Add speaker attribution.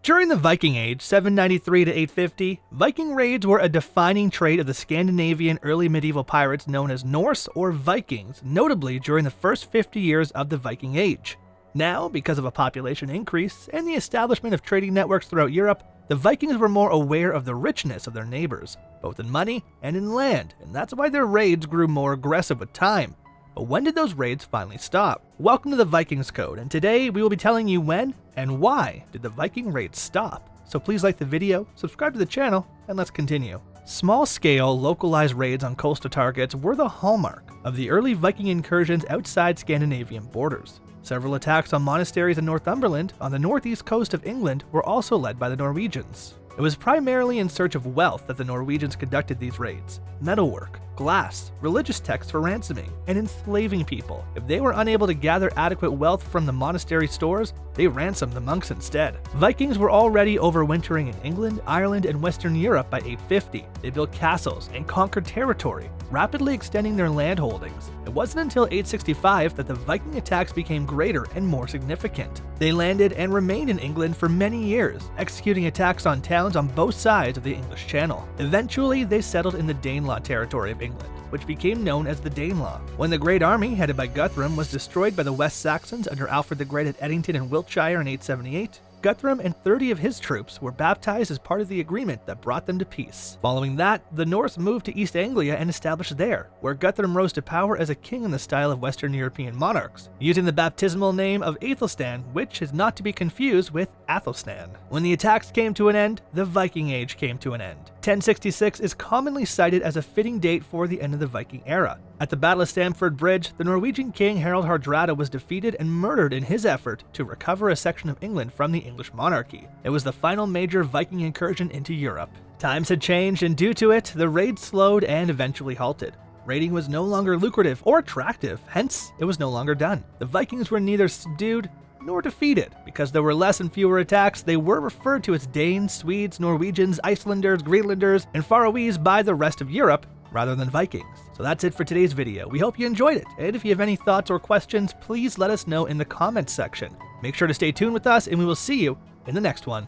Speaker 1: During the Viking Age, 793 to 850, Viking raids were a defining trait of the Scandinavian early medieval pirates known as Norse or Vikings, notably during the first 50 years of the Viking Age. Now, because of a population increase and the establishment of trading networks throughout Europe, the Vikings were more aware of the richness of their neighbors, both in money and in land, and that's why their raids grew more aggressive with time. But when did those raids finally stop? Welcome to the Vikings Code, and today we will be telling you when and why did the Viking raids stop. So please like the video, subscribe to the channel, and let's continue. Small-scale, localized raids on coastal targets were the hallmark of the early Viking incursions outside Scandinavian borders. Several attacks on monasteries in Northumberland on the northeast coast of England were also led by the Norwegians. It was primarily in search of wealth that the Norwegians conducted these raids: metalwork, glass, religious texts for ransoming, and enslaving people. If they were unable to gather adequate wealth from the monastery stores, they ransomed the monks instead. Vikings were already overwintering in England, Ireland, and Western Europe by 850. They built castles and conquered territory, rapidly extending their land holdings. It wasn't until 865 that the Viking attacks became greater and more significant. They landed and remained in England for many years, executing attacks on towns on both sides of the English Channel. Eventually, they settled in the Danelaw territory of England, which became known as the Danelaw. When the Great Army, headed by Guthrum, was destroyed by the West Saxons under Alfred the Great at Edington in Wiltshire in 878, Guthrum and 30 of his troops were baptized as part of the agreement that brought them to peace. Following that, the Norse moved to East Anglia and established there, where Guthrum rose to power as a king in the style of Western European monarchs, using the baptismal name of Aethelstan, which is not to be confused with Athelstan. When the attacks came to an end, the Viking Age came to an end. 1066 is commonly cited as a fitting date for the end of the Viking era. At the Battle of Stamford Bridge, the Norwegian king Harald Hardrada was defeated and murdered in his effort to recover a section of England from the English monarchy. It was the final major Viking incursion into Europe. Times had changed, and due to it, the raid slowed and eventually halted. Raiding was no longer lucrative or attractive, hence it was no longer done. The Vikings were neither subdued nor defeated. Because there were less and fewer attacks, they were referred to as Danes, Swedes, Norwegians, Icelanders, Greenlanders, and Faroese by the rest of Europe, rather than Vikings. So that's it for today's video. We hope you enjoyed it, and if you have any thoughts or questions, please let us know in the comments section. Make sure to stay tuned with us, and we will see you in the next one.